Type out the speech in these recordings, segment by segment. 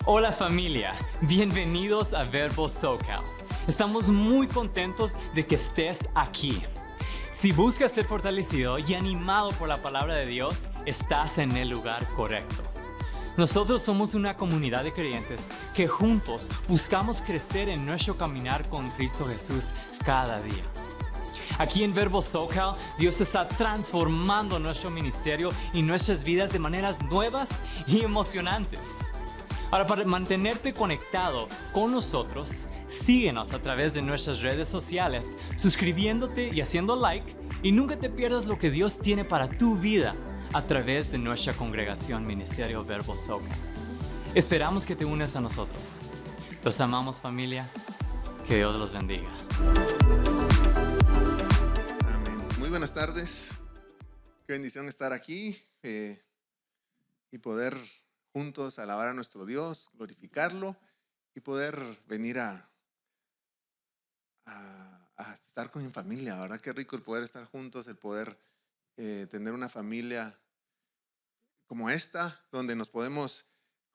Hola familia, bienvenidos a Verbo SoCal. Estamos muy contentos de que estés aquí. Si buscas ser fortalecido y animado por la palabra de Dios, estás en el lugar correcto. Nosotros somos una comunidad de creyentes que juntos buscamos crecer en nuestro caminar con Cristo Jesús cada día. Aquí en Verbo SoCal, Dios está transformando nuestro ministerio y nuestras vidas de maneras nuevas y emocionantes. Ahora, para mantenerte conectado con nosotros, síguenos a través de nuestras redes sociales, suscribiéndote y haciendo like, y nunca te pierdas lo que Dios tiene para tu vida a través de nuestra congregación Ministerio Verbo SoCal. Esperamos que te unas a nosotros. Los amamos, familia. Que Dios los bendiga. Amén. Muy buenas tardes. Qué bendición estar aquí y poder juntos alabar a nuestro Dios, glorificarlo y poder venir a estar con mi familia. ¿Verdad? Qué rico el poder estar juntos, el poder tener una familia como esta, donde nos podemos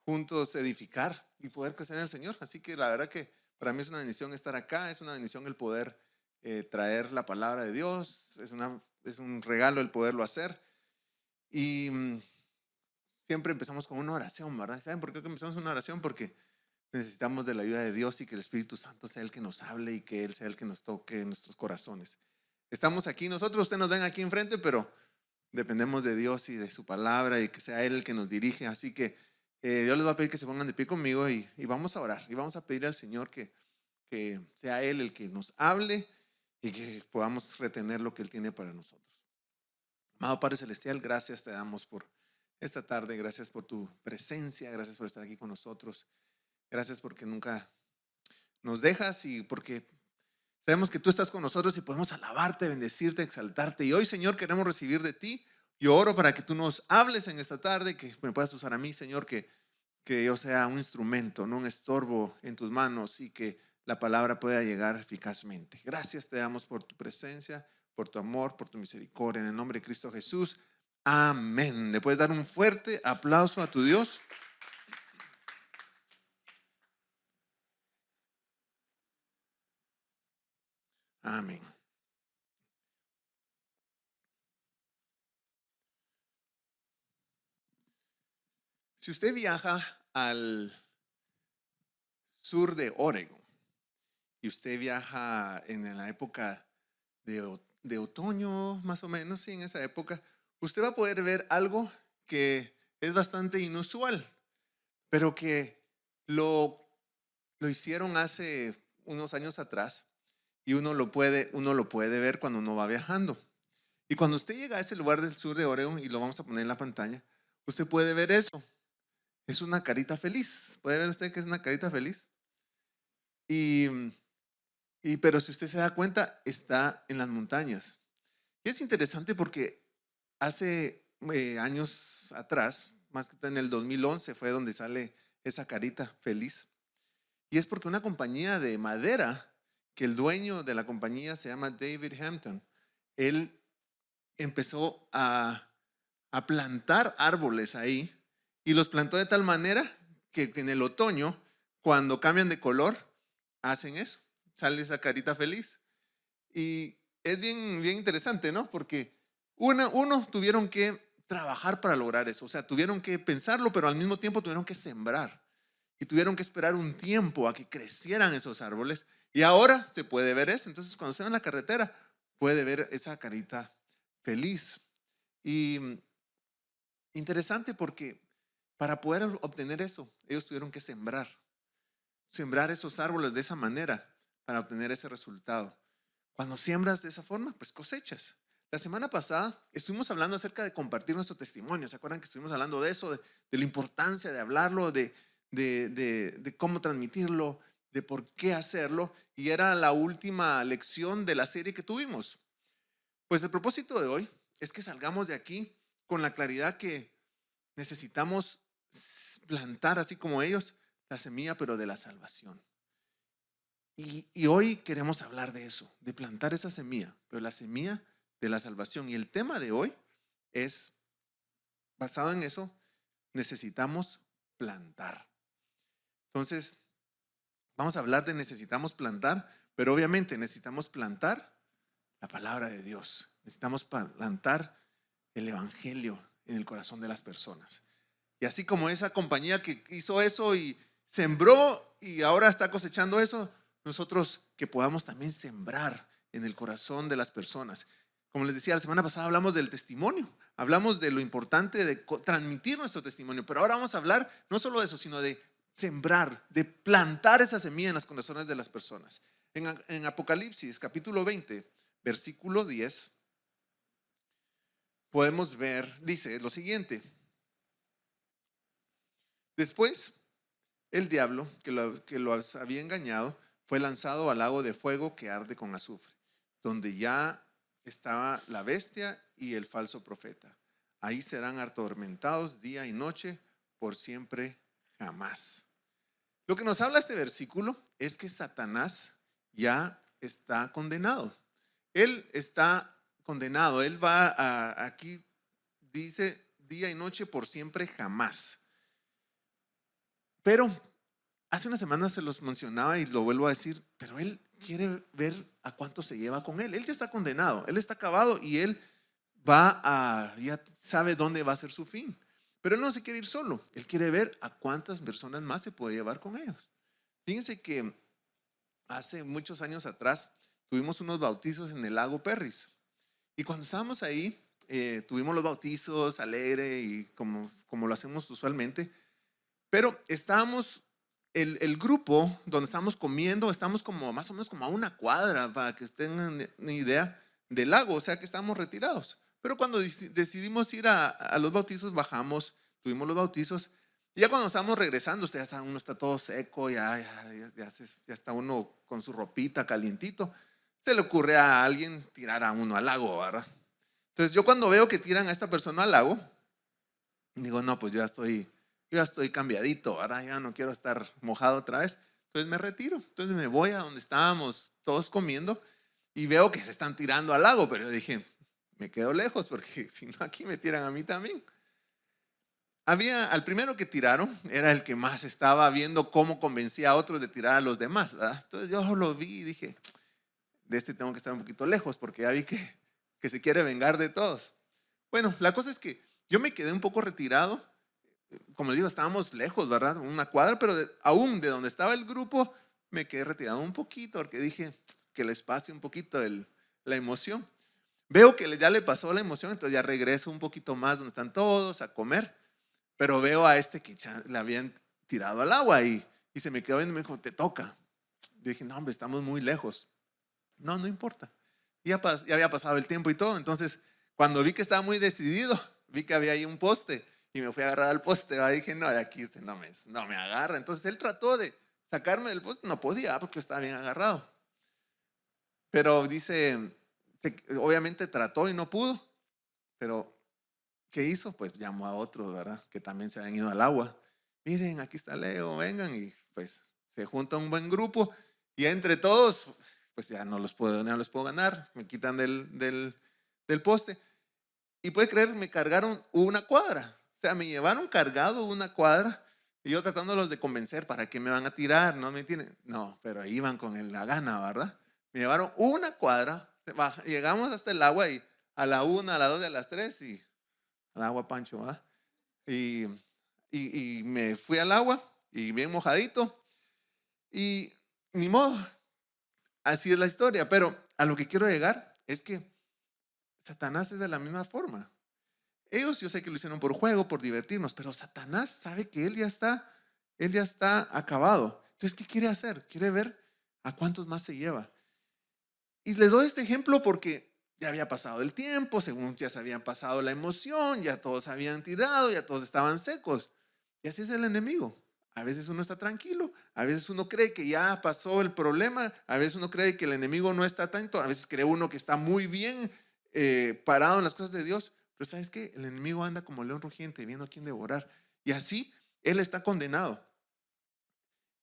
juntos edificar y poder crecer en el Señor. Así que la verdad que para mí es una bendición estar acá, es una bendición el poder traer la palabra de Dios, es un regalo el poderlo hacer. Y siempre empezamos con una oración, ¿verdad? ¿Saben por qué empezamos una oración? Porque necesitamos de la ayuda de Dios y que el Espíritu Santo sea el que nos hable y que Él sea el que nos toque en nuestros corazones. Estamos aquí nosotros, ustedes nos ven aquí enfrente, pero dependemos de Dios y de su palabra y que sea Él el que nos dirige. Así que yo les voy a pedir que se pongan de pie conmigo y vamos a orar. Y vamos a pedir al Señor que sea Él el que nos hable y que podamos retener lo que Él tiene para nosotros. Amado Padre Celestial, gracias te damos por esta tarde, gracias por tu presencia, gracias por estar aquí con nosotros, gracias porque nunca nos dejas y porque sabemos que tú estás con nosotros y podemos alabarte, bendecirte, exaltarte. Y hoy, Señor, queremos recibir de ti. Yo oro para que tú nos hables en esta tarde, que me puedas usar a mí, Señor, que yo sea un instrumento, no un estorbo en tus manos y que la palabra pueda llegar eficazmente. Gracias te damos por tu presencia, por tu amor, por tu misericordia. En el nombre de Cristo Jesús. Amén. ¿Le puedes dar un fuerte aplauso a tu Dios? Amén. Si usted viaja al sur de Oregon y usted viaja en la época de otoño, más o menos, sí, en esa época, usted va a poder ver algo que es bastante inusual, pero que lo hicieron hace unos años atrás y uno lo puede ver cuando uno va viajando. Y cuando usted llega a ese lugar del sur de Oregon, y lo vamos a poner en la pantalla, usted puede ver eso. Es una carita feliz. ¿Puede ver usted que es una carita feliz? Pero si usted se da cuenta, está en las montañas. Y es interesante porque hace años atrás, más que en el 2011, fue donde sale esa carita feliz. Y es porque una compañía de madera, que el dueño de la compañía se llama David Hampton, él empezó a plantar árboles ahí y los plantó de tal manera que en el otoño, cuando cambian de color, hacen eso, sale esa carita feliz. Y es bien, bien interesante, ¿no? Porque uno tuvieron que trabajar para lograr eso, o sea, tuvieron que pensarlo, pero al mismo tiempo tuvieron que sembrar y tuvieron que esperar un tiempo a que crecieran esos árboles y ahora se puede ver eso. Entonces, cuando se va en la carretera, puede ver esa carita feliz. Y interesante porque para poder obtener eso, ellos tuvieron que sembrar esos árboles de esa manera para obtener ese resultado. Cuando siembras de esa forma, pues cosechas. La semana pasada estuvimos hablando acerca de compartir nuestro testimonio. ¿Se acuerdan que estuvimos hablando de eso? De la importancia de hablarlo, de cómo transmitirlo, de por qué hacerlo. Y era la última lección de la serie que tuvimos. Pues el propósito de hoy es que salgamos de aquí con la claridad que necesitamos plantar, así como ellos, la semilla, pero de la salvación. Y hoy queremos hablar de eso, de plantar esa semilla, pero la semilla de la salvación. Y el tema de hoy es basado en eso: necesitamos plantar. Entonces, vamos a hablar de necesitamos plantar, pero obviamente necesitamos plantar la palabra de Dios. Necesitamos plantar el evangelio en el corazón de las personas. Y así como esa compañía que hizo eso y sembró y ahora está cosechando eso, nosotros que podamos también sembrar en el corazón de las personas. Como les decía, la semana pasada hablamos del testimonio, hablamos de lo importante de transmitir nuestro testimonio, pero ahora vamos a hablar no solo de eso, sino de sembrar, de plantar esa semilla en los corazones de las personas. En Apocalipsis capítulo 20, versículo 10, podemos ver, dice lo siguiente: después el diablo que los había engañado fue lanzado al lago de fuego que arde con azufre, donde ya estaba la bestia y el falso profeta. Ahí serán atormentados día y noche por siempre jamás. Lo que nos habla este versículo es que Satanás ya está condenado. Él está condenado. Él va aquí dice día y noche por siempre jamás. Pero hace unas semanas se los mencionaba y lo vuelvo a decir, pero él quiere ver a cuánto se lleva con él. Él ya está condenado, él está acabado y él ya sabe dónde va a ser su fin. Pero él no se quiere ir solo, él quiere ver a cuántas personas más se puede llevar con ellos. Fíjense que hace muchos años atrás tuvimos unos bautizos en el lago Perris. Y cuando estábamos ahí, tuvimos los bautizos alegre y como lo hacemos usualmente. Pero estábamos, el grupo donde estábamos comiendo, estamos como más o menos como a una cuadra, para que tengan una idea, del lago, o sea que estábamos retirados. Pero cuando decidimos ir a los bautizos, bajamos, tuvimos los bautizos. Y ya cuando estábamos regresando, ustedes saben, uno está todo seco, ya está uno con su ropita calientito. Se le ocurre a alguien tirar a uno al lago, ¿verdad? Entonces yo cuando veo que tiran a esta persona al lago, digo, no, pues yo ya estoy cambiadito, ahora ya no quiero estar mojado otra vez. Entonces me retiro, entonces me voy a donde estábamos todos comiendo y veo que se están tirando al lago, pero yo dije, me quedo lejos porque si no aquí me tiran a mí también. Al primero que tiraron era el que más estaba viendo cómo convencía a otros de tirar a los demás, ¿verdad? Entonces yo lo vi y dije, de este tengo que estar un poquito lejos porque ya vi que se quiere vengar de todos. Bueno, la cosa es que yo me quedé un poco retirado. Como les digo, estábamos lejos, ¿verdad? Una cuadra, pero aún de donde estaba el grupo me quedé retirado un poquito porque dije que les pase un poquito la emoción. Veo que ya le pasó la emoción, entonces ya regreso un poquito más donde están todos a comer, pero veo a este que ya le habían tirado al agua y se me quedó viendo y me dijo, te toca. Yo dije, no hombre, estamos muy lejos. No importa. Ya había pasado el tiempo y todo, entonces cuando vi que estaba muy decidido, vi que había ahí un poste. Y me fui a agarrar al poste, y dije, no, de aquí usted no me agarra. Entonces él trató de sacarme del poste, no podía porque estaba bien agarrado. Pero dice, obviamente trató y no pudo. Pero, ¿qué hizo? Pues llamó a otros, ¿verdad? Que también se habían ido al agua. Miren, aquí está Leo, vengan. Y pues se junta un buen grupo. Y entre todos, pues ya no los puedo ganar. Me quitan del poste. Y puede creer, me cargaron una cuadra. O sea, me llevaron cargado una cuadra y yo tratándolos de convencer para que me van a tirar, no me tienen. No, pero ahí iban con la gana, ¿verdad? Me llevaron una cuadra, llegamos hasta el agua y a la 1, a las 2, a las 3 y al agua Pancho, ¿verdad? Y me fui al agua y bien mojadito y ni modo, así es la historia. Pero a lo que quiero llegar es que Satanás es de la misma forma. Ellos yo sé que lo hicieron por juego, por divertirnos, pero Satanás sabe que él ya está acabado. Entonces, ¿qué quiere hacer? Quiere ver a cuántos más se lleva. Y les doy este ejemplo porque ya había pasado el tiempo, según ya se habían pasado la emoción, ya todos habían tirado, ya todos estaban secos. Y así es el enemigo. A veces uno está tranquilo, a veces uno cree que ya pasó el problema, a veces uno cree que el enemigo no está tanto, a veces cree uno que está muy bien parado en las cosas de Dios. Pero ¿sabes qué? El enemigo anda como león rugiente viendo a quién devorar. Y así él está condenado.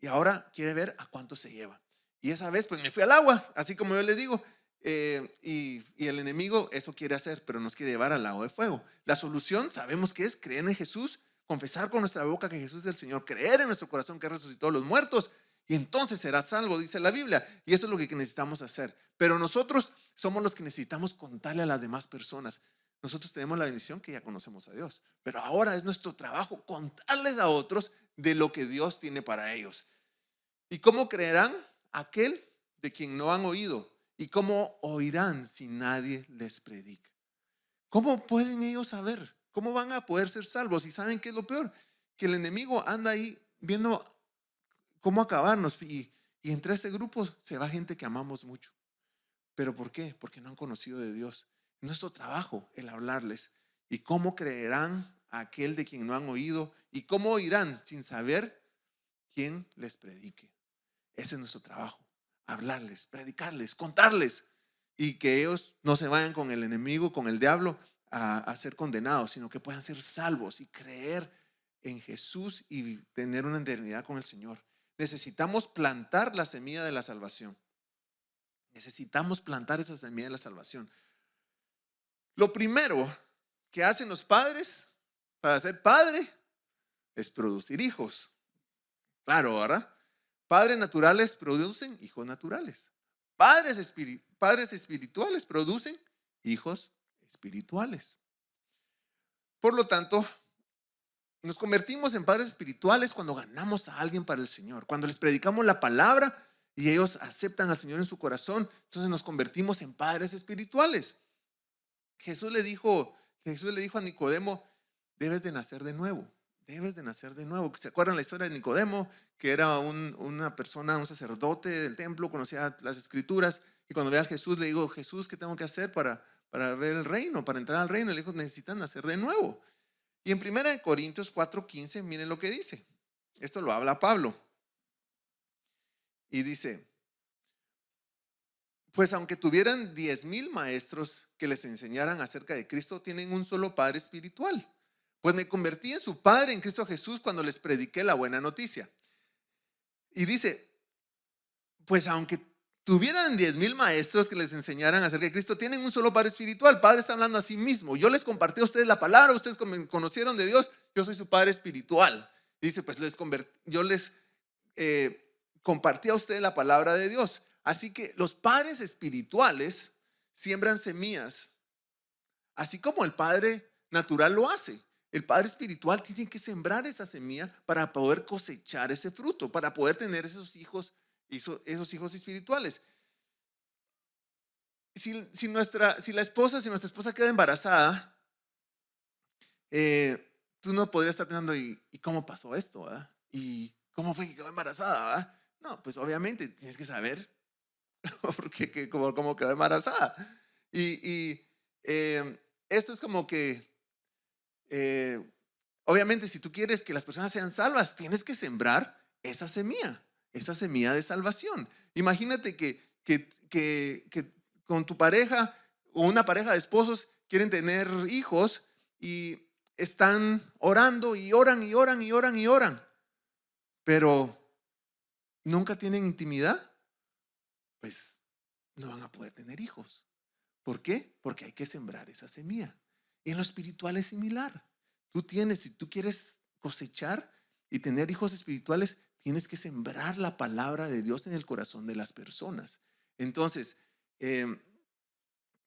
Y ahora quiere ver a cuánto se lleva. Y esa vez pues me fui al agua, así como yo les digo. Y el enemigo eso quiere hacer, pero nos quiere llevar al lago de fuego. La solución sabemos que es creer en Jesús, confesar con nuestra boca que Jesús es el Señor, creer en nuestro corazón que resucitó a los muertos, y entonces serás salvo, dice la Biblia. Y eso es lo que necesitamos hacer. Pero nosotros somos los que necesitamos contarle a las demás personas. Nosotros tenemos la bendición que ya conocemos a Dios, pero ahora es nuestro trabajo contarles a otros de lo que Dios tiene para ellos. ¿Y cómo creerán aquel de quien no han oído? ¿Y cómo oirán si nadie les predica? ¿Cómo pueden ellos saber? ¿Cómo van a poder ser salvos? Y saben qué es lo peor, que el enemigo anda ahí viendo cómo acabarnos, y entre ese grupo se va gente que amamos mucho. ¿Pero por qué? Porque no han conocido de Dios. Es nuestro trabajo el hablarles. ¿Y cómo creerán a aquel de quien no han oído? ¿Y cómo oirán sin saber quién les predique? Ese es nuestro trabajo, hablarles, predicarles, contarles, y que ellos no se vayan con el enemigo, con el diablo a ser condenados, sino que puedan ser salvos y creer en Jesús y tener una eternidad con el Señor. Necesitamos plantar la semilla de la salvación. Necesitamos plantar esa semilla de la salvación. Lo primero que hacen los padres para ser padre es producir hijos. Claro, ¿verdad? Padres naturales producen hijos naturales. Padres espirituales producen hijos espirituales. Por lo tanto, nos convertimos en padres espirituales cuando ganamos a alguien para el Señor, cuando les predicamos la palabra y ellos aceptan al Señor en su corazón. Entonces nos convertimos en padres espirituales. Jesús le dijo a Nicodemo: debes de nacer de nuevo. Debes de nacer de nuevo. ¿Se acuerdan la historia de Nicodemo? Que era una persona, un sacerdote del templo, conocía las escrituras, y cuando ve a Jesús le digo: Jesús, ¿qué tengo que hacer para ver el reino, para entrar al reino? Le dijo: necesitan nacer de nuevo. Y en 1 Corintios 4:15, miren lo que dice. Esto lo habla Pablo. Y dice: pues aunque tuvieran 10,000 maestros que les enseñaran acerca de Cristo, tienen un solo Padre espiritual. Pues me convertí en su Padre en Cristo Jesús cuando les prediqué la buena noticia. Y dice: pues aunque tuvieran 10,000 maestros que les enseñaran acerca de Cristo, tienen un solo Padre espiritual. Padre está hablando a sí mismo. Yo les compartí a ustedes la palabra, ustedes conocieron de Dios, yo soy su Padre espiritual. Y dice: pues yo les compartí a ustedes la palabra de Dios. Así que los padres espirituales siembran semillas, así como el padre natural lo hace. El padre espiritual tiene que sembrar esa semilla para poder cosechar ese fruto, para poder tener esos hijos espirituales. Si nuestra esposa queda embarazada, tú no podrías estar pensando: ¿y cómo pasó esto? ¿Verdad? ¿Y cómo fue que quedó embarazada? ¿Verdad? No, pues obviamente tienes que saber porque cómo quedó embarazada. Y esto es como que obviamente, si tú quieres que las personas sean salvas, tienes que sembrar esa semilla de salvación. Imagínate que con tu pareja o una pareja de esposos quieren tener hijos y están orando y oran y oran y oran y oran, pero nunca tienen intimidad. Pues no van a poder tener hijos. ¿Por qué? Porque hay que sembrar esa semilla. Y en lo espiritual es similar. Si tú quieres cosechar y tener hijos espirituales, tienes que sembrar la palabra de Dios en el corazón de las personas. Entonces,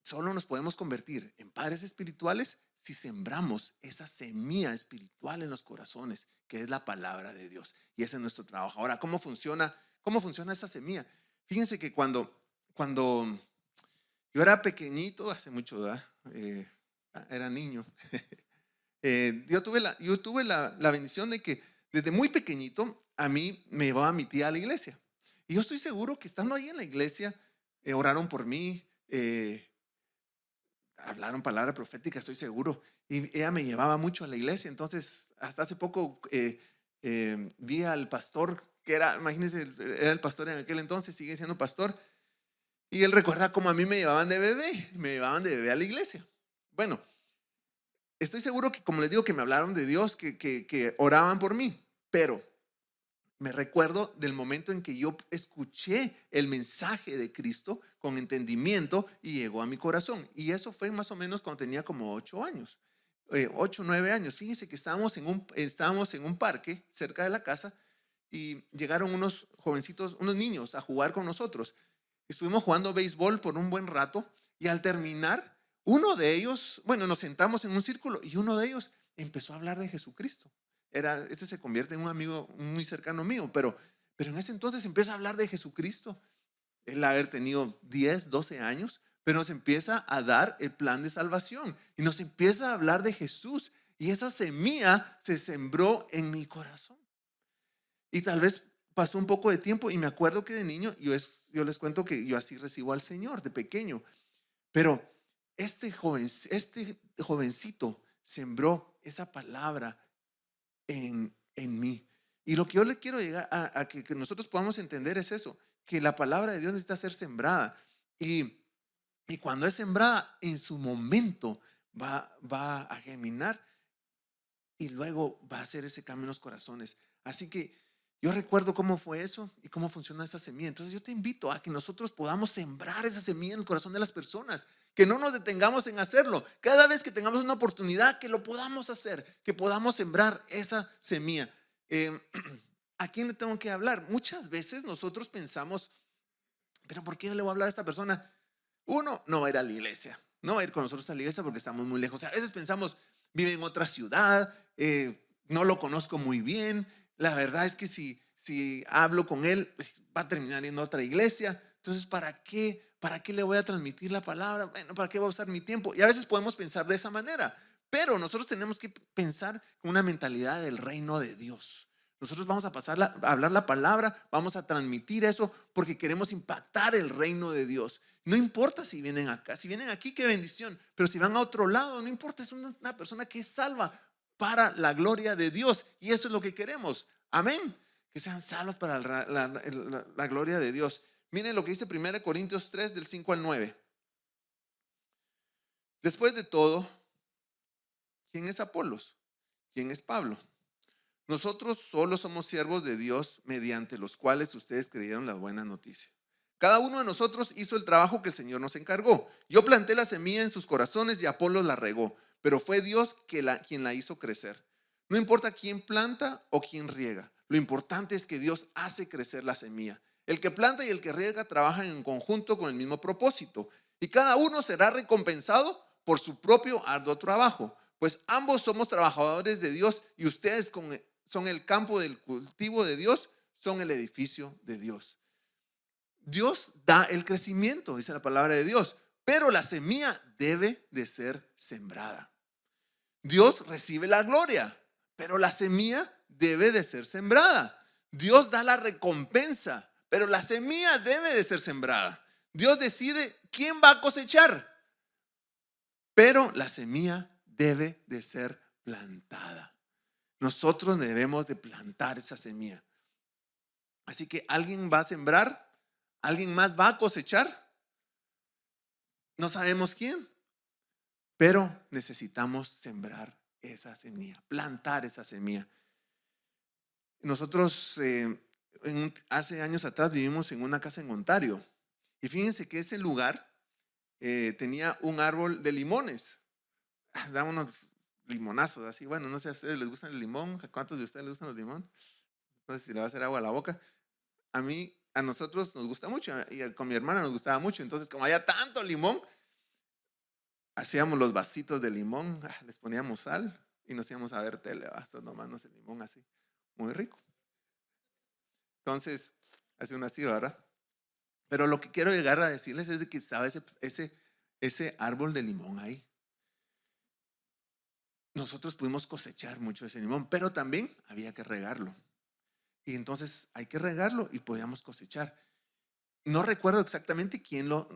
solo nos podemos convertir en padres espirituales si sembramos esa semilla espiritual en los corazones, que es la palabra de Dios. Y ese es nuestro trabajo. Ahora, ¿cómo funciona esa semilla? Fíjense que cuando yo era pequeñito, hace mucho, ¿verdad? Era niño. Yo tuve la bendición de que desde muy pequeñito a mí me llevaba mi tía a la iglesia. Y yo estoy seguro que estando ahí en la iglesia, oraron por mí, hablaron palabra profética, estoy seguro. Y ella me llevaba mucho a la iglesia. Entonces, hasta hace poco vi al pastor, que imagínense, era el pastor en aquel entonces, sigue siendo pastor. Y él recuerda cómo a mí me llevaban de bebé a la iglesia. Bueno, estoy seguro que, como les digo, que me hablaron de Dios, que oraban por mí. Pero me recuerdo del momento en que yo escuché el mensaje de Cristo con entendimiento y llegó a mi corazón. Y eso fue más o menos cuando tenía como 8 años. 8 o 9 años. Fíjense que estábamos en un parque cerca de la casa y llegaron unos jovencitos, unos niños a jugar con nosotros. Estuvimos jugando béisbol por un buen rato y al terminar, uno de ellos, bueno, nos sentamos en un círculo y uno de ellos empezó a hablar de Jesucristo. Este se convierte en un amigo muy cercano mío, pero en ese entonces empieza a hablar de Jesucristo. Él haber tenido 10, 12 años, pero nos empieza a dar el plan de salvación y nos empieza a hablar de Jesús. Y esa semilla se sembró en mi corazón. Y tal vez pasó un poco de tiempo y me acuerdo que de niño, yo les cuento que yo así recibo al Señor de pequeño. Pero este jovencito sembró esa palabra en mí. Y lo que yo le quiero llegar a que nosotros podamos entender es eso, que la palabra de Dios necesita ser sembrada. Y cuando es sembrada, en su momento va a germinar y luego va a hacer ese cambio en los corazones. Así que yo recuerdo cómo fue eso y cómo funciona esa semilla. Entonces yo te invito a que nosotros podamos sembrar esa semilla en el corazón de las personas, que no nos detengamos en hacerlo. Cada vez que tengamos una oportunidad, que lo podamos hacer, que podamos sembrar esa semilla. ¿A quién le tengo que hablar? Muchas veces nosotros pensamos, pero ¿por qué le voy a hablar a esta persona? Uno, no va a ir a la iglesia, no va a ir con nosotros a la iglesia porque estamos muy lejos. A veces pensamos, vive en otra ciudad, no lo conozco muy bien. La verdad es que si hablo con él, pues, va a terminar yendo a otra iglesia. Entonces, ¿para qué le voy a transmitir la palabra? Bueno, ¿para qué voy a usar mi tiempo? Y a veces podemos pensar de esa manera, pero nosotros tenemos que pensar con una mentalidad del reino de Dios. Nosotros vamos a a hablar la palabra, vamos a transmitir eso porque queremos impactar el reino de Dios. No importa si vienen acá, si vienen aquí, qué bendición, pero si van a otro lado, no importa, es una persona que es salva para la gloria de Dios y eso es lo que queremos. Amén. Que sean salvos para la gloria de Dios. Miren lo que dice 1 Corintios 3 del 5 al 9. Después de todo, ¿quién es Apolos? ¿Quién es Pablo? Nosotros solo somos siervos de Dios mediante los cuales ustedes creyeron la buena noticia. Cada uno de nosotros hizo el trabajo que el Señor nos encargó. Yo planté la semilla en sus corazones y Apolos la regó, pero fue Dios quien la hizo crecer. No importa quién planta o quién riega, lo importante es que Dios hace crecer la semilla. El que planta y el que riega trabajan en conjunto con el mismo propósito y cada uno será recompensado por su propio arduo trabajo, pues ambos somos trabajadores de Dios y ustedes son el campo del cultivo de Dios, son el edificio de Dios. Dios da el crecimiento, dice la palabra de Dios, pero la semilla debe de ser sembrada. Dios recibe la gloria, pero la semilla debe de ser sembrada. Dios da la recompensa, pero la semilla debe de ser sembrada. Dios decide quién va a cosechar, pero la semilla debe de ser plantada. Nosotros debemos de plantar esa semilla. Así que alguien va a sembrar, alguien más va a cosechar. No sabemos quién, pero necesitamos sembrar esa semilla, plantar esa semilla. Nosotros hace años atrás vivimos en una casa en Ontario y fíjense que ese lugar tenía un árbol de limones. Da unos limonazos así. Bueno, no sé a ustedes les gusta el limón. ¿A cuántos de ustedes les gustan los limones? No sé si le va a hacer agua a la boca. A nosotros nos gusta mucho y con mi hermana nos gustaba mucho. Entonces, como había tanto limón, hacíamos los vasitos de limón, les poníamos sal y nos íbamos a ver tele, tomando ese limón así, muy rico. Entonces, hace uno así, ¿verdad? Pero lo que quiero llegar a decirles es de que estaba ese árbol de limón ahí. Nosotros pudimos cosechar mucho de ese limón, pero también había que regarlo. Y entonces hay que regarlo y podíamos cosechar. No recuerdo exactamente quién lo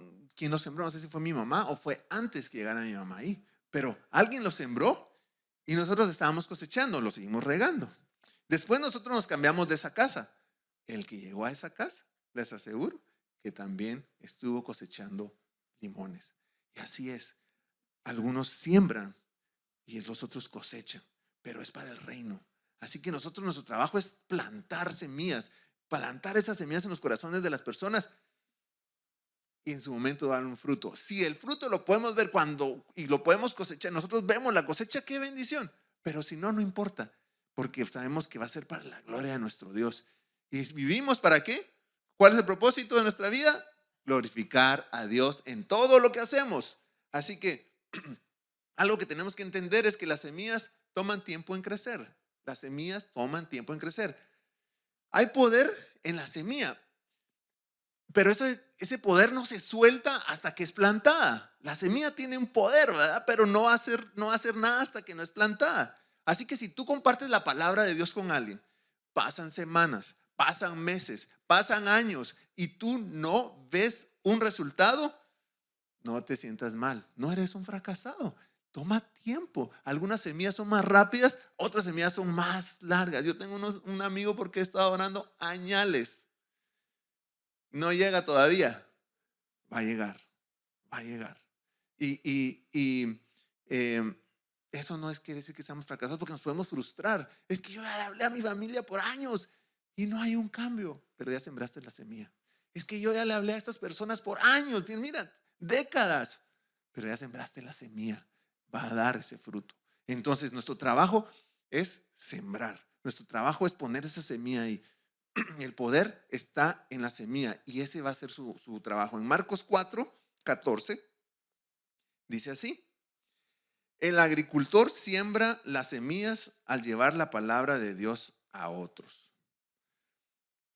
sembró, no sé si fue mi mamá o fue antes que llegara mi mamá ahí, pero alguien lo sembró y nosotros estábamos cosechando, lo seguimos regando. Después nosotros nos cambiamos de esa casa. El que llegó a esa casa, les aseguro que también estuvo cosechando limones. Y así es, algunos siembran y los otros cosechan, pero es para el reino. Así que nuestro trabajo es plantar semillas, plantar esas semillas en los corazones de las personas. y en su momento dar un fruto. Si el fruto lo podemos ver y lo podemos cosechar, nosotros vemos la cosecha, qué bendición. Pero si no, no importa, porque sabemos que va a ser para la gloria de nuestro Dios. ¿Y vivimos para qué? ¿Cuál es el propósito de nuestra vida? Glorificar a Dios en todo lo que hacemos. Así que algo que tenemos que entender es que las semillas toman tiempo en crecer. Las semillas toman tiempo en crecer. Hay poder en la semilla, pero ese poder no se suelta hasta que es plantada. La semilla tiene un poder, ¿verdad? Pero no va a hacer nada hasta que no es plantada. Así que si tú compartes la palabra de Dios con alguien, pasan semanas, pasan meses, pasan años y tú no ves un resultado, no te sientas mal, no eres un fracasado. Toma tiempo. Algunas semillas son más rápidas, otras semillas son más largas. Yo tengo un amigo porque he estado orando añales. No llega todavía. Va a llegar. Va a llegar. Eso no quiere decir que seamos fracasados, porque nos podemos frustrar. Es que yo ya le hablé a mi familia por años y no hay un cambio, pero ya sembraste la semilla. Es que yo ya le hablé a estas personas por años, mira, décadas, pero ya sembraste la semilla. Va a dar ese fruto. Entonces nuestro trabajo es sembrar. Nuestro trabajo es poner esa semilla ahí. El poder está en la semilla y ese va a ser su trabajo. En Marcos 4:14 dice así: el agricultor siembra las semillas al llevar la palabra de Dios a otros.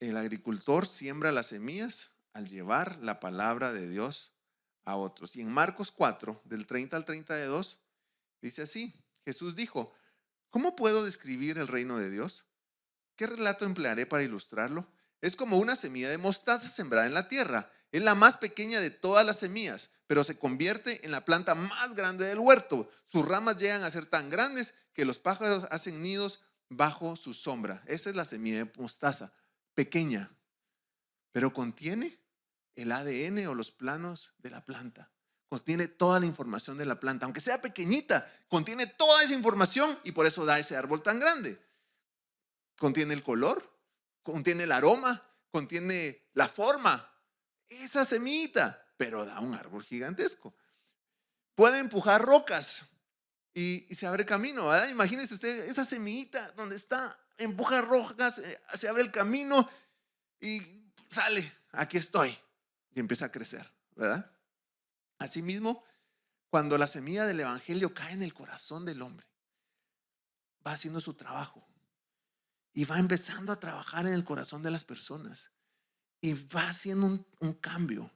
El agricultor siembra las semillas al llevar la palabra de Dios a otros. Y en Marcos 4, del 30 al 32, dice así: Jesús dijo, ¿cómo puedo describir el reino de Dios? ¿Qué relato emplearé para ilustrarlo? Es como una semilla de mostaza sembrada en la tierra. Es la más pequeña de todas las semillas, pero se convierte en la planta más grande del huerto. Sus ramas llegan a ser tan grandes que los pájaros hacen nidos bajo su sombra. Esa es la semilla de mostaza, pequeña, pero contiene el ADN o los planos de la planta. Contiene toda la información de la planta, aunque sea pequeñita, contiene toda esa información y por eso da ese árbol tan grande. Contiene el color, contiene el aroma, contiene la forma, esa semillita, pero da un árbol gigantesco. Puede empujar rocas y se abre camino, ¿verdad? Imagínese usted esa semillita donde está, empuja rocas, se abre el camino y sale, aquí estoy, y empieza a crecer, ¿verdad? Asimismo, cuando la semilla del evangelio cae en el corazón del hombre, va haciendo su trabajo y va empezando a trabajar en el corazón de las personas y va haciendo un cambio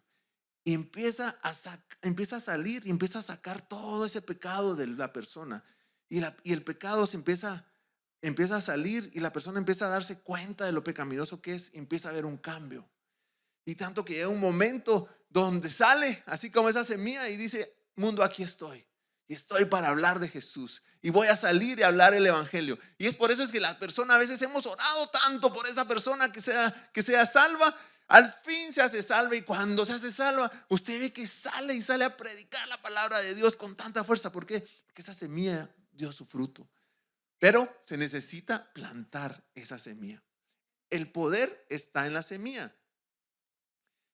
y empieza a salir y empieza a sacar todo ese pecado de la persona y el pecado empieza a salir y la persona empieza a darse cuenta de lo pecaminoso que es y empieza a haber un cambio. Y tanto que llega un momento donde sale así como esa semilla y dice: mundo, aquí estoy. Y estoy para hablar de Jesús. Y voy a salir y hablar el evangelio. Y es por eso es que la persona, a veces hemos orado tanto por esa persona que sea salva. Al fin se hace salva. Y cuando se hace salva, usted ve que sale y sale a predicar la palabra de Dios con tanta fuerza. ¿Por qué? Porque esa semilla dio su fruto. Pero se necesita plantar esa semilla. El poder está en la semilla.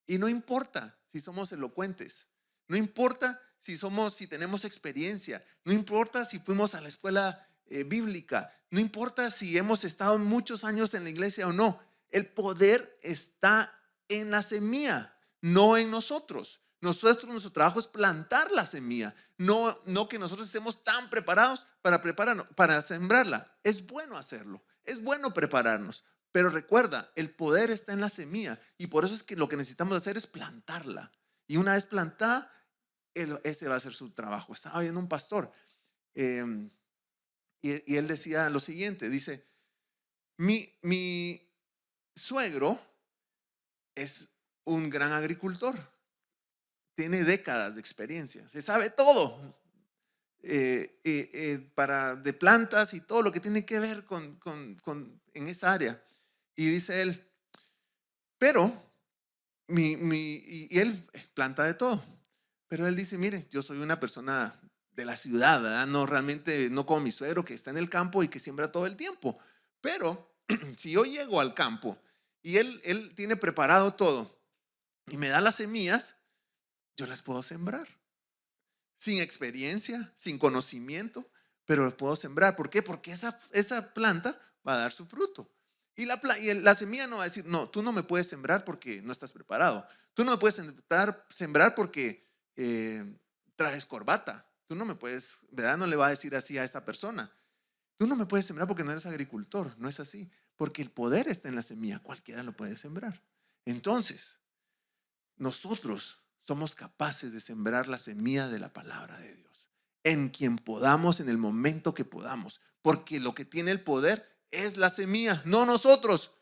Y no importa si somos elocuentes, no importa si tenemos experiencia, no importa si fuimos a la escuela bíblica, no importa si hemos estado muchos años en la iglesia o no. El poder está en la semilla, no en nosotros. Nuestro trabajo es plantar la semilla, no que nosotros estemos tan preparados para sembrarla. Es bueno hacerlo, es bueno prepararnos. Pero recuerda, el poder está en la semilla y por eso es que lo que necesitamos hacer es plantarla. Y una vez plantada, ese va a ser su trabajo. Estaba viendo un pastor y él decía lo siguiente, dice: mi suegro es un gran agricultor, tiene décadas de experiencia, se sabe todo de plantas y todo lo que tiene que ver en esa área. Y dice él, pero y él planta de todo, pero él dice: mire, yo soy una persona de la ciudad, ¿verdad? No, realmente no como mi suegro que está en el campo y que siembra todo el tiempo. Pero si yo llego al campo y él tiene preparado todo y me da las semillas, yo las puedo sembrar. Sin experiencia, sin conocimiento, pero las puedo sembrar. ¿Por qué? Porque esa planta va a dar su fruto. Y la semilla no va a decir, no, tú no me puedes sembrar porque no estás preparado. Tú no me puedes sembrar porque traes corbata. Tú no me puedes, ¿verdad? No le va a decir así a esta persona. Tú no me puedes sembrar porque no eres agricultor. No es así. Porque el poder está en la semilla. Cualquiera lo puede sembrar. Entonces, nosotros somos capaces de sembrar la semilla de la palabra de Dios en quien podamos, en el momento que podamos, porque lo que tiene el poder es la semilla, no nosotros.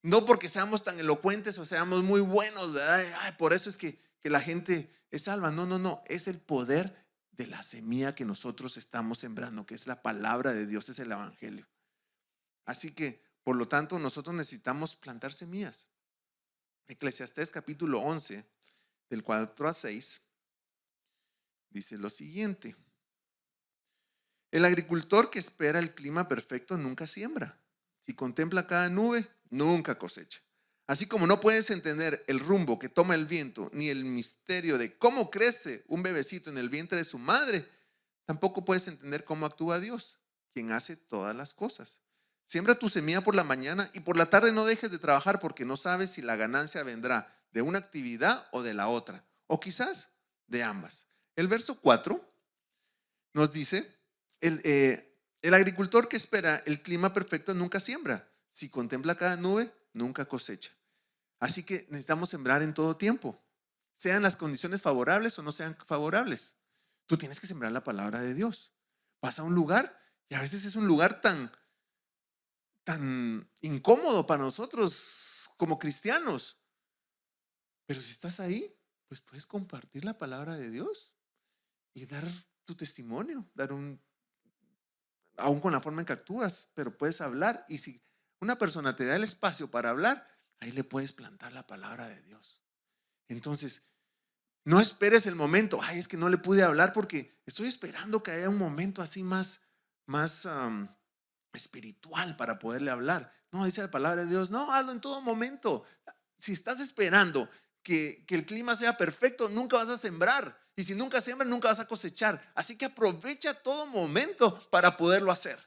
No porque seamos tan elocuentes o seamos muy buenos, ¿verdad? Ay, por eso es que la gente es salva. No, no, no, es el poder de la semilla que nosotros estamos sembrando, que es la palabra de Dios, es el evangelio. Así que, por lo tanto, nosotros necesitamos plantar semillas. Eclesiastés capítulo 11, del 4 a 6, dice lo siguiente: el agricultor que espera el clima perfecto nunca siembra. Si contempla cada nube, nunca cosecha. Así como no puedes entender el rumbo que toma el viento, ni el misterio de cómo crece un bebecito en el vientre de su madre, tampoco puedes entender cómo actúa Dios, quien hace todas las cosas. Siembra tu semilla por la mañana y por la tarde no dejes de trabajar, porque no sabes si la ganancia vendrá de una actividad o de la otra, o quizás de ambas. El verso 4 nos dice: el agricultor que espera el clima perfecto nunca siembra. Si contempla cada nube, nunca cosecha. Así que necesitamos sembrar en todo tiempo, sean las condiciones favorables o no sean favorables. Tú tienes que sembrar la palabra de Dios. Vas a un lugar y a veces es un lugar tan incómodo para nosotros como cristianos. Pero si estás ahí, pues puedes compartir la palabra de Dios y dar tu testimonio, aún con la forma en que actúas, pero puedes hablar. Y si una persona te da el espacio para hablar, ahí le puedes plantar la palabra de Dios. Entonces, no esperes el momento. Ay, es que no le pude hablar porque estoy esperando que haya un momento así más espiritual para poderle hablar. No, dice la palabra de Dios, no, hazlo en todo momento. Si estás esperando que el clima sea perfecto, nunca vas a sembrar. Y si nunca siembras, nunca vas a cosechar. Así que aprovecha todo momento para poderlo hacer.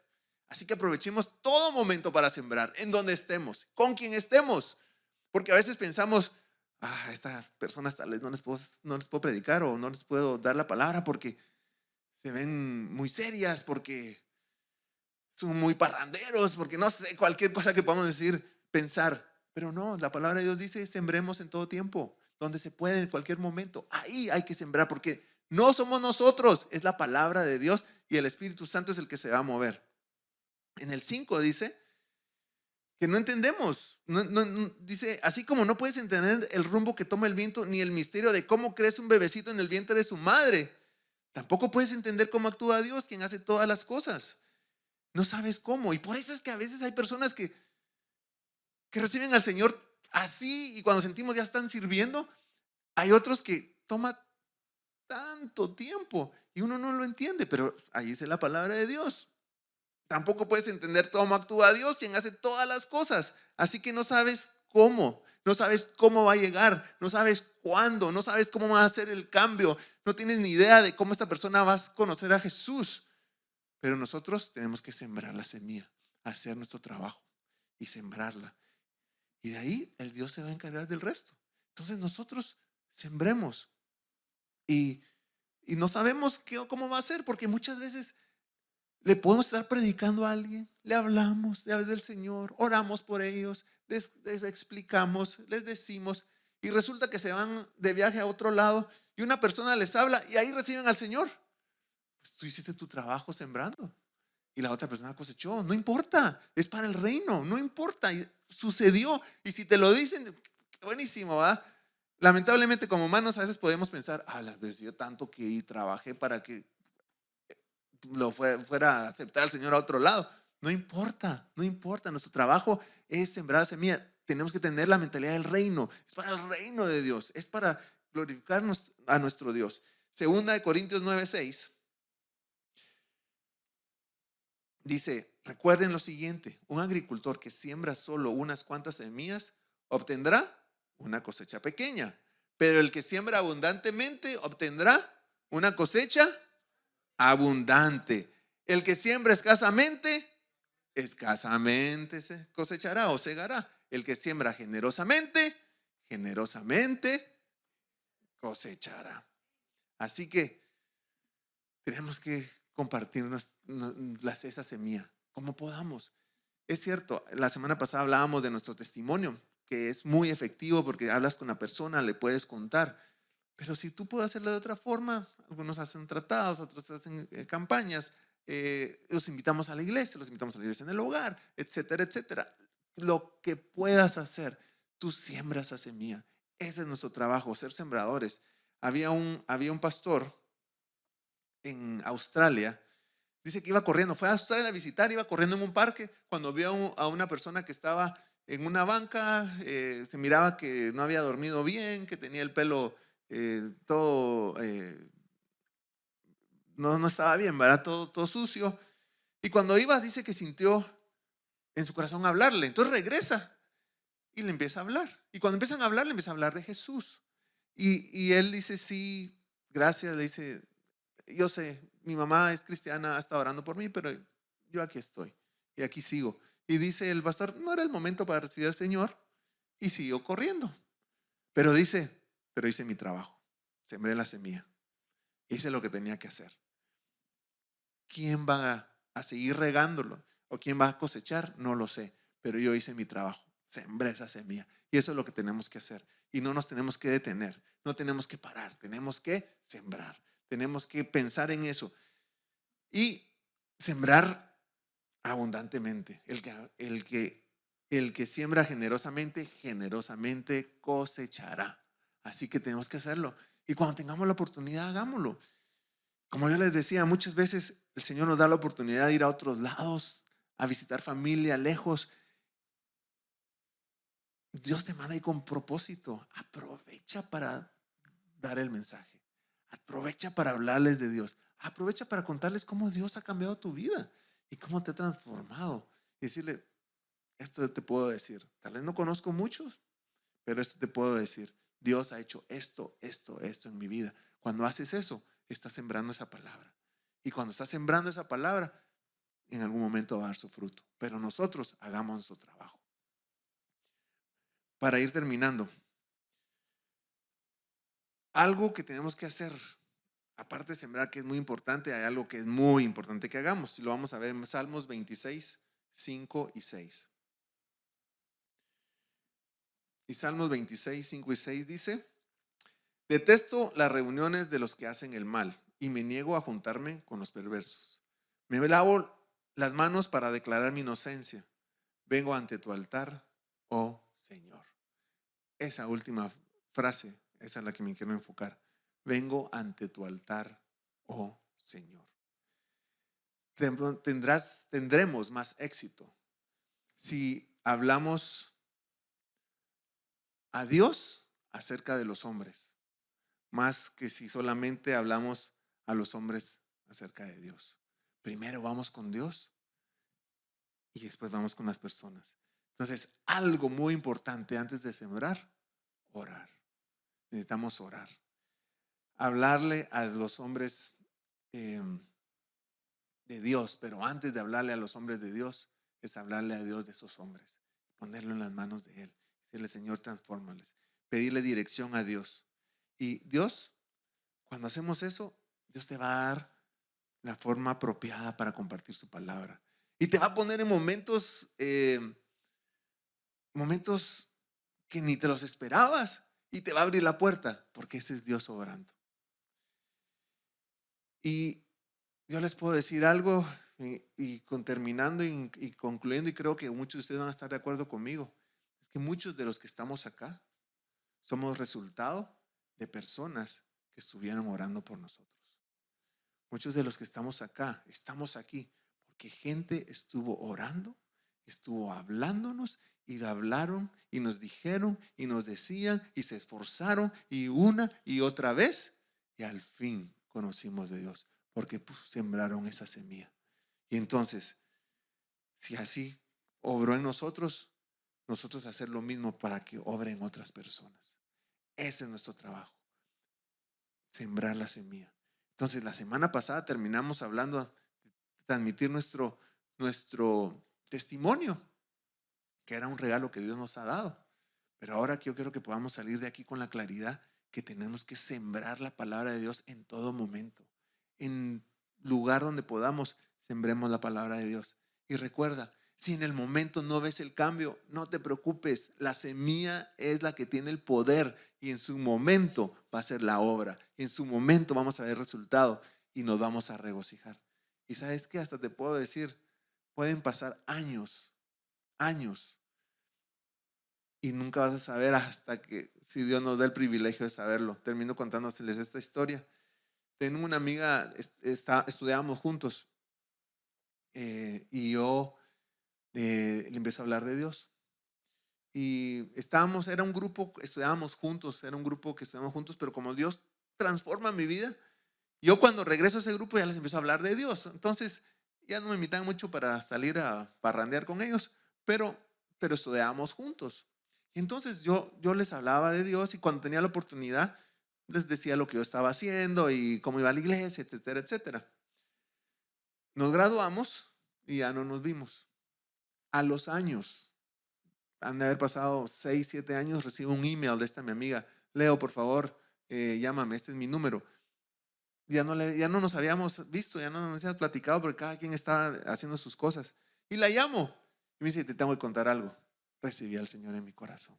Así que aprovechemos todo momento para sembrar, en donde estemos, con quien estemos. Porque a veces pensamos, a estas personas tal vez no les puedo predicar o no les puedo dar la palabra porque se ven muy serias, porque son muy parranderos, porque no sé, cualquier cosa que podamos decir, pensar. Pero no, la palabra de Dios dice: sembremos en todo tiempo, donde se puede, en cualquier momento. Ahí hay que sembrar, porque no somos nosotros, es la palabra de Dios y el Espíritu Santo es el que se va a mover. En el 5 dice que no entendemos. Dice, así como no puedes entender el rumbo que toma el viento, ni el misterio de cómo crece un bebecito en el vientre de su madre, tampoco puedes entender cómo actúa Dios, quien hace todas las cosas. No sabes cómo. Y por eso es que a veces hay personas que reciben al Señor así, y cuando sentimos ya están sirviendo, hay otros que toma tanto tiempo y uno no lo entiende, pero ahí dice la palabra de Dios. Tampoco puedes entender cómo actúa Dios, quien hace todas las cosas. Así que no sabes cómo, no sabes cómo va a llegar, no sabes cuándo, no sabes cómo va a ser el cambio, no tienes ni idea de cómo esta persona va a conocer a Jesús. Pero nosotros tenemos que sembrar la semilla, hacer nuestro trabajo y sembrarla. Y de ahí el Dios se va a encargar del resto. Entonces nosotros sembremos y no sabemos cómo va a ser, porque muchas veces le podemos estar predicando a alguien, le hablamos del Señor, oramos por ellos, les explicamos, les decimos, y resulta que se van de viaje a otro lado y una persona les habla y ahí reciben al Señor. Pues tú hiciste tu trabajo sembrando y la otra persona cosechó. No importa, es para el reino, no importa, sucedió. Y si te lo dicen, buenísimo, ¿va? Lamentablemente como humanos a veces podemos pensar, las veces yo tanto que trabajé para que lo fuera a aceptar al Señor a otro lado. No importa, no importa. Nuestro trabajo es sembrar semilla. Tenemos que tener la mentalidad del reino. Es para el reino de Dios, es para glorificarnos a nuestro Dios. Segunda de Corintios 9:6 dice: recuerden lo siguiente, un agricultor que siembra solo unas cuantas semillas obtendrá una cosecha pequeña, Pero el que siembra abundantemente obtendrá una cosecha abundante. El que siembra escasamente, escasamente se cosechará o segará. El que siembra generosamente, generosamente cosechará. Así que tenemos que compartirnos esa semilla como podamos. Es cierto, la semana pasada hablábamos de nuestro testimonio, que es muy efectivo porque hablas con la persona, le puedes contar. Pero si tú puedes hacerlo de otra forma, algunos hacen tratados, otros hacen campañas, los invitamos a la iglesia en el hogar, etcétera, etcétera. Lo que puedas hacer, tú siembras esa semilla. Ese es nuestro trabajo, ser sembradores. Había un pastor en Australia. Dice que iba corriendo, fue a Australia a visitar, iba corriendo en un parque cuando vio a una persona que estaba en una banca, se miraba que no había dormido bien, que tenía el pelo todo, no estaba bien, ¿verdad? Todo sucio. Y cuando iba, dice que sintió en su corazón hablarle. Entonces regresa y le empieza a hablar. Y cuando empiezan a hablar, le empieza a hablar de Jesús. Y él dice, sí, gracias, le dice, yo sé, mi mamá es cristiana, ha estado orando por mí, pero yo aquí estoy y aquí sigo. Y dice el pastor, no era el momento para recibir al Señor, y siguió corriendo. Pero hice mi trabajo, sembré la semilla, hice lo que tenía que hacer. ¿Quién va a seguir regándolo o quién va a cosechar? No lo sé, pero yo hice mi trabajo, sembré esa semilla, y eso es lo que tenemos que hacer. Y no nos tenemos que detener, no tenemos que parar, tenemos que sembrar. Tenemos que pensar en eso y sembrar abundantemente. El que siembra generosamente, generosamente cosechará. Así que tenemos que hacerlo. Y cuando tengamos la oportunidad, hagámoslo. Como yo les decía, muchas veces el Señor nos da la oportunidad de ir a otros lados, a visitar familia lejos. Dios te manda ahí con propósito. Aprovecha para dar el mensaje. Aprovecha para hablarles de Dios. Aprovecha para contarles cómo Dios ha cambiado tu vida y cómo te ha transformado. Y decirle, esto te puedo decir. Tal vez no conozco muchos, pero esto te puedo decir. Dios ha hecho esto en mi vida. Cuando haces eso, estás sembrando esa palabra. Y cuando estás sembrando esa palabra, en algún momento va a dar su fruto. Pero nosotros hagamos nuestro trabajo. Para ir terminando, algo que tenemos que hacer, aparte de sembrar, que es muy importante, hay algo que es muy importante que hagamos. Y lo vamos a ver en Salmos 26, 5 y 6. Y Salmos 26, 5 y 6 dice: detesto las reuniones de los que hacen el mal y me niego a juntarme con los perversos. Me lavo las manos para declarar mi inocencia. Vengo ante tu altar, oh Señor. Esa última frase, esa es la que me quiero enfocar. Vengo ante tu altar, oh Señor. Tendremos más éxito si hablamos a Dios acerca de los hombres, más que si solamente hablamos a los hombres acerca de Dios. Primero vamos con Dios y después vamos con las personas. Entonces, algo muy importante antes de sembrar, orar. Necesitamos orar. Hablarle a los hombres de Dios, pero antes de hablarle a los hombres de Dios, es hablarle a Dios de esos hombres, ponerlo en las manos de Él, decirle, Señor, transfórmales, pedirle dirección a Dios. Y Dios, cuando hacemos eso, Dios te va a dar la forma apropiada para compartir su palabra. Y te va a poner en momentos que ni te los esperabas, y te va a abrir la puerta, porque ese es Dios obrando. Y yo les puedo decir algo, terminando y concluyendo, y creo que muchos de ustedes van a estar de acuerdo conmigo, es que muchos de los que estamos acá somos resultado de personas que estuvieron orando por nosotros. Muchos de los que estamos acá, estamos aquí porque gente estuvo orando, estuvo hablándonos y hablaron y nos dijeron y nos decían y se esforzaron y una y otra vez, y al fin conocimos de Dios porque sembraron esa semilla. Y entonces, si así obró en nosotros, nosotros hacer lo mismo para que obre en otras personas. Ese es nuestro trabajo, sembrar la semilla. Entonces, la semana pasada terminamos hablando de transmitir nuestro testimonio, que era un regalo que Dios nos ha dado. Pero ahora yo quiero que podamos salir de aquí con la claridad que tenemos que sembrar la palabra de Dios en todo momento. En lugar donde podamos, sembremos la palabra de Dios. Y recuerda, si en el momento no ves el cambio, no te preocupes. La semilla es la que tiene el poder y en su momento va a ser la obra. Y en su momento vamos a ver resultado y nos vamos a regocijar. Y sabes qué, hasta te puedo decir, pueden pasar años, años. Y nunca vas a saber hasta que, si Dios nos da el privilegio de saberlo. Termino contándoseles esta historia. Tengo una amiga, estudiábamos juntos y yo le empecé a hablar de Dios. Y era un grupo, estudiábamos juntos, era un grupo que estudiábamos juntos, pero como Dios transforma mi vida, yo cuando regreso a ese grupo ya les empiezo a hablar de Dios. Entonces ya no me invitaban mucho para salir a parrandear con ellos, pero estudiábamos juntos. Y entonces yo les hablaba de Dios y cuando tenía la oportunidad les decía lo que yo estaba haciendo y cómo iba a la iglesia, etcétera, etcétera. Nos graduamos y ya no nos vimos. A los años, han de haber pasado 6, 7 años, recibo un email de esta mi amiga: Leo, por favor, llámame, este es mi número. Ya no nos habíamos visto, ya no nos habíamos platicado porque cada quien estaba haciendo sus cosas. Y la llamo y me dice: te tengo que contar algo. Recibí al Señor en mi corazón.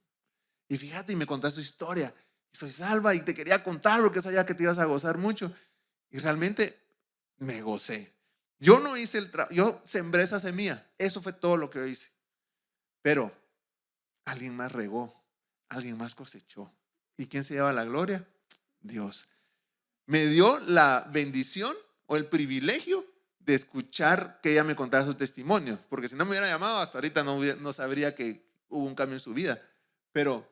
Y fíjate, y me contaste su historia. Y soy salva y te quería contar porque sabía que te ibas a gozar mucho. Y realmente me gocé. Yo no hice el trabajo, yo sembré esa semilla. Eso fue todo lo que yo hice. Pero alguien más regó, alguien más cosechó. ¿Y quién se lleva la gloria? Dios. Me dio la bendición o el privilegio de escuchar que ella me contara su testimonio, porque si no me hubiera llamado, hasta ahorita no sabría que hubo un cambio en su vida. Pero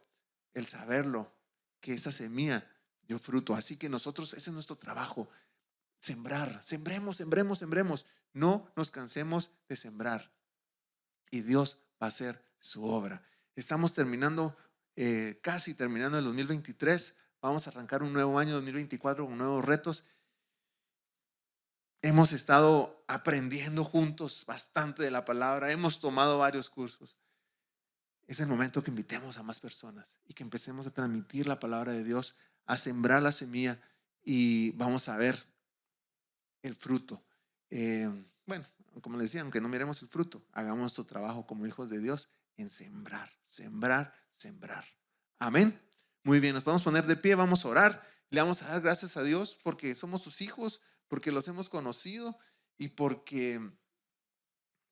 el saberlo, que esa semilla dio fruto. Así que nosotros, ese es nuestro trabajo: sembrar. Sembremos, sembremos, sembremos. No nos cansemos de sembrar y Dios va a hacer su obra. Estamos terminando, casi terminando el 2023. Vamos a arrancar un nuevo año 2024 con nuevos retos. Hemos estado aprendiendo juntos bastante de la palabra. Hemos tomado varios cursos. Es el momento que invitemos a más personas y que empecemos a transmitir la palabra de Dios, a sembrar la semilla y vamos a ver el fruto. Bueno, como les decía, aunque no miremos el fruto, hagamos nuestro trabajo como hijos de Dios en sembrar, sembrar, sembrar. Amén. Muy bien, nos podemos poner de pie, vamos a orar. Le vamos a dar gracias a Dios porque somos sus hijos, porque los hemos conocido y porque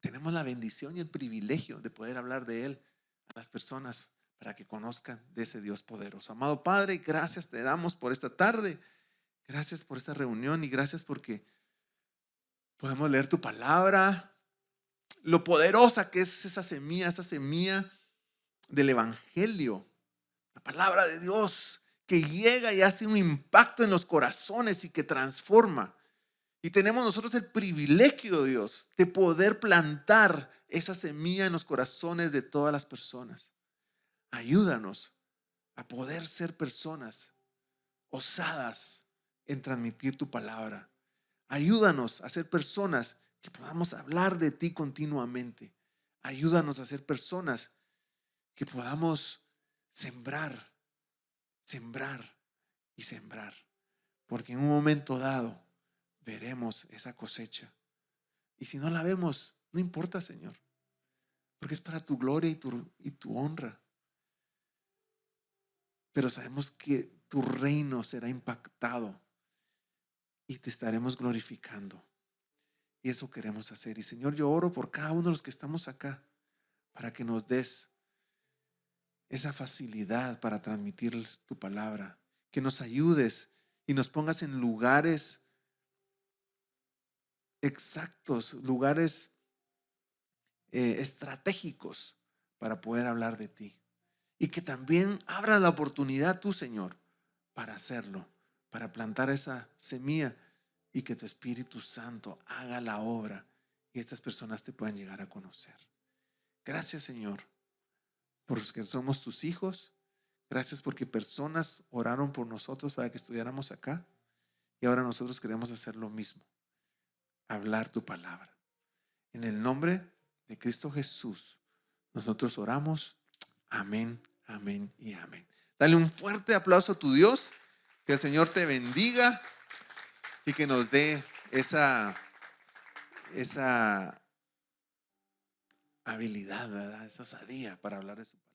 tenemos la bendición y el privilegio de poder hablar de Él a las personas para que conozcan de ese Dios poderoso. Amado Padre, gracias te damos por esta tarde. Gracias por esta reunión y gracias porque podemos leer tu palabra, lo poderosa que es esa semilla del evangelio, la palabra de Dios que llega y hace un impacto en los corazones y que transforma. Y tenemos nosotros el privilegio, Dios, de poder plantar esa semilla en los corazones de todas las personas. Ayúdanos a poder ser personas osadas en transmitir tu palabra. Ayúdanos a ser personas que podamos hablar de ti continuamente. Ayúdanos a ser personas que podamos sembrar, sembrar y sembrar. Porque en un momento dado veremos esa cosecha. Y si no la vemos, no importa, Señor, porque es para tu gloria y tu honra. Pero sabemos que tu reino será impactado y te estaremos glorificando. Y eso queremos hacer. Y Señor, yo oro por cada uno de los que estamos acá para que nos des esa facilidad para transmitir tu palabra, que nos ayudes y nos pongas en lugares exactos, lugares estratégicos para poder hablar de ti. Y que también abra la oportunidad tú, Señor, para hacerlo, para plantar esa semilla y que tu Espíritu Santo haga la obra y estas personas te puedan llegar a conocer. Gracias, Señor, porque somos tus hijos. Gracias porque personas oraron por nosotros para que estudiáramos acá. Y ahora nosotros queremos hacer lo mismo. Hablar tu palabra. En el nombre de Cristo Jesús, nosotros oramos. Amén, amén y amén. Dale un fuerte aplauso a tu Dios. Que el Señor te bendiga y que nos dé esa habilidad, ¿verdad? Esa osadía para hablar de su palabra.